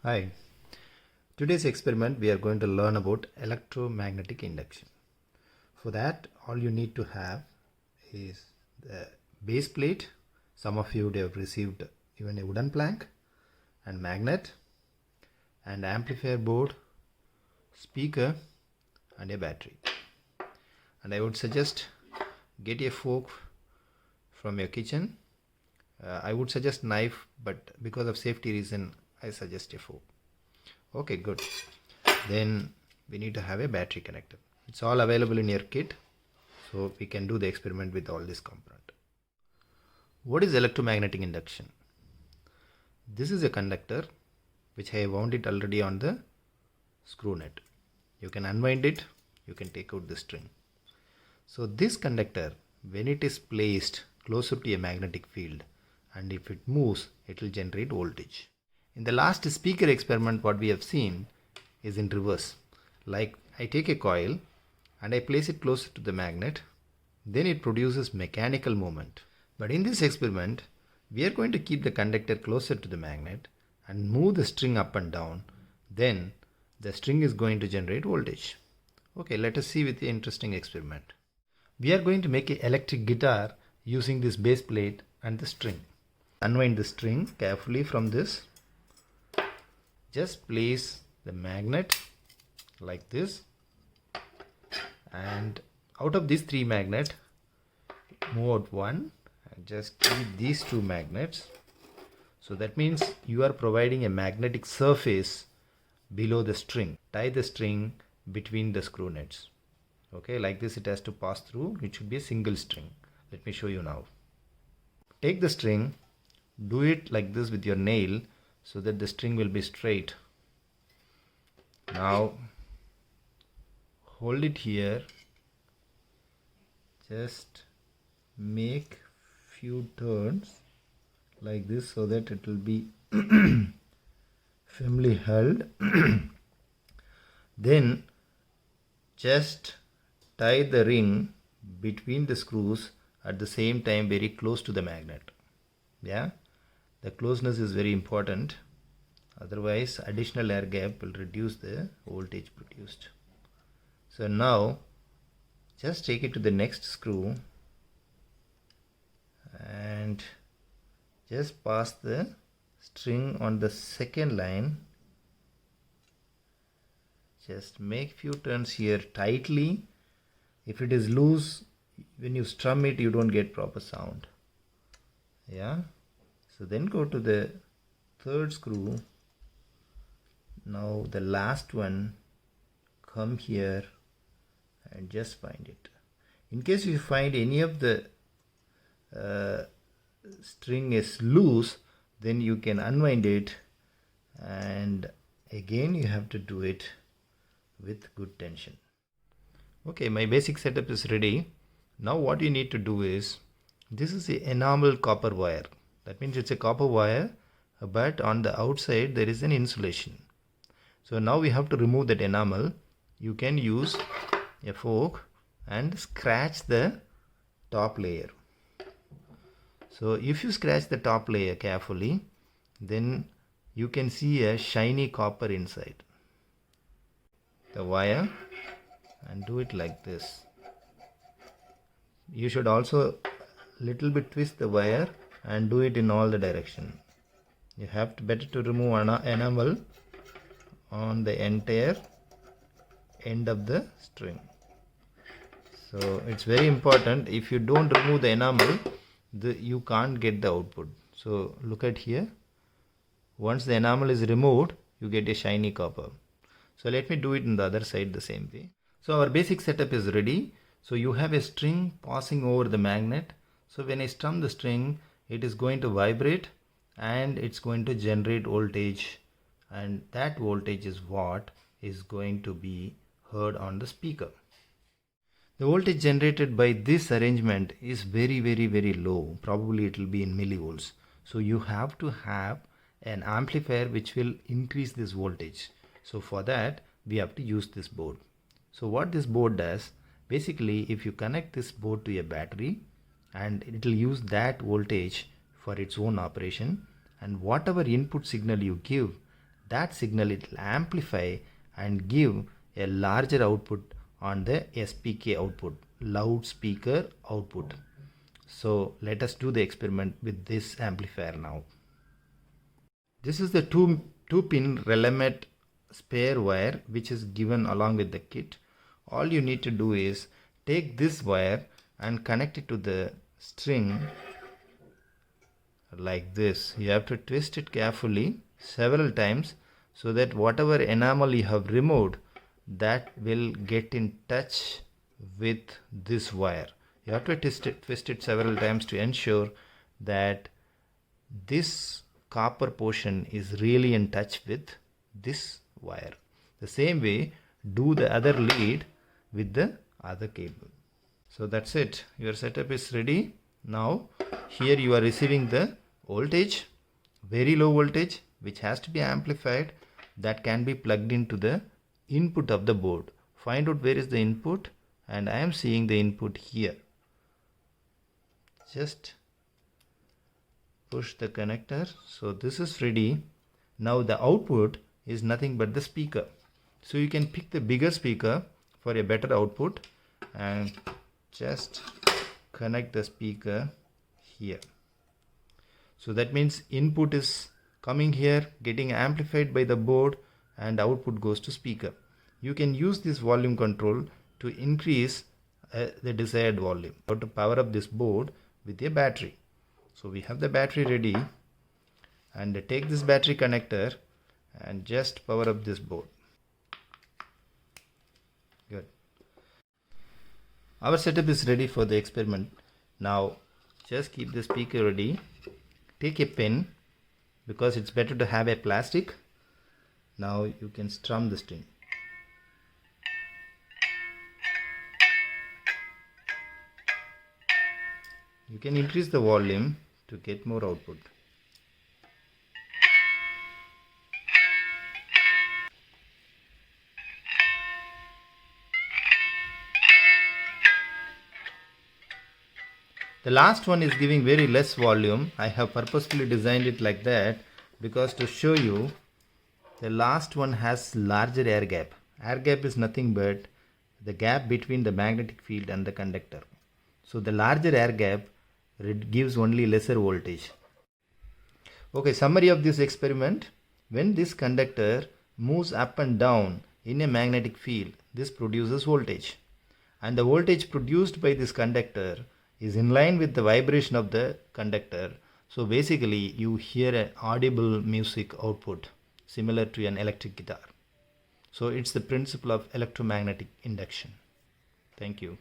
Hi, today's experiment we are going to learn about electromagnetic induction. For that, all you need to have is the base plate. Some of you would have received even a wooden plank, and magnet, and amplifier board, speaker, and a battery. And I would suggest get a fork from your kitchen. I would suggest knife, but because of safety reason I suggest a fork. Okay, good. Then we need to have a battery connector. It's all available in your kit, so we can do the experiment with all this component. What is electromagnetic induction? This is a conductor which I have wound it already on the screw nut. You can unwind it, you can take out the string. So this conductor, when it is placed closer to a magnetic field, and if it moves, it will generate voltage. In the last speaker experiment, what we have seen is in reverse. Like I take a coil and I place it closer to the magnet, then it produces mechanical movement. But in this experiment, we are going to keep the conductor closer to the magnet and move the string up and down. Then the string is going to generate voltage. Okay, let us see with the interesting experiment. We are going to make an electric guitar using this base plate and the string. Unwind the string carefully from this. Just place the magnet like this, and out of these three magnets, move out one and just keep these two magnets. So that means you are providing a magnetic surface below the string. Tie the string between the screw nuts. Okay, like this it has to pass through. It should be a single string. Let me show you now. Take the string, do it like this with your nail so that the string will be straight. Now hold it here, just make few turns like this so that it will be firmly held. Then just tie the ring between the screws at the same time very close to the magnet. Yeah, the closeness is very important, otherwise additional air gap will reduce the voltage produced. So now just take it to the next screw and just pass the string on the second line. Just make few turns here tightly. If it is loose, when you strum it, you don't get proper sound. Yeah, so then go to the third screw. Now the last one, come here and just find it. In case you find any of the string is loose, then you can unwind it, and again you have to do it with good tension. Okay, my basic setup is ready. Now what you need to do is, this is a enamel copper wire. That means it's a copper wire, but on the outside there is an insulation. So now we have to remove that enamel. You can use a fork and scratch the top layer. So if you scratch the top layer carefully, then you can see a shiny copper inside the wire, and do it like this. You should also little bit twist the wire and do it in all the direction. You have to better to remove enamel on the entire end of the string. So it's very important. If you don't remove the enamel, you can't get the output. So look at here. Once the enamel is removed, you get a shiny copper. So let me do it in the other side the same way. So our basic setup is ready. So you have a string passing over the magnet. So when I strum the string, it is going to vibrate and it's going to generate voltage, and that voltage is what is going to be heard on the speaker. The voltage generated by this arrangement is very low. Probably it will be in millivolts. So you have to have an amplifier which will increase this voltage. So for that we have to use this board. So what this board does, basically if you connect this board to a battery, and it will use that voltage for its own operation, and whatever input signal you give, that signal it will amplify and give a larger output on the SPK output, loudspeaker output. So let us do the experiment with this amplifier now. This is the two pin Relamet spare wire which is given along with the kit. All you need to do is take this wire and connect it to the string like this. You have to twist it carefully several times so that whatever enamel you have removed, that will get in touch with this wire. You have to twist it several times to ensure that this copper portion is really in touch with this wire. The same way, do the other lead with the other cable. So that's it. Your setup is ready. Now here you are receiving the voltage, very low voltage, which has to be amplified, that can be plugged into the input of the board. Find out where is the input, and I am seeing the input here. Just push the connector. So this is ready. Now the output is nothing but the speaker. So you can pick the bigger speaker for a better output and just connect the speaker here. So that means input is coming here, getting amplified by the board, and output goes to speaker. You can use this volume control to increase the desired volume. How to power up this board with a battery. So we have the battery ready, and take this battery connector and just power up this board. Good. Our setup is ready for the experiment. Now just keep the speaker ready. Take a pen, because it's better to have a plastic. Now you can strum the string. You can increase the volume to get more output. The last one is giving very less volume. I have purposefully designed it like that because to show you, the last one has larger air gap. Air gap is nothing but the gap between the magnetic field and the conductor. So the larger air gap gives only lesser voltage. Okay, summary of this experiment. When this conductor moves up and down in a magnetic field, this produces voltage. And the voltage produced by this conductor is in line with the vibration of the conductor. So basically you hear an audible music output similar to an electric guitar. So it's the principle of electromagnetic induction. Thank you.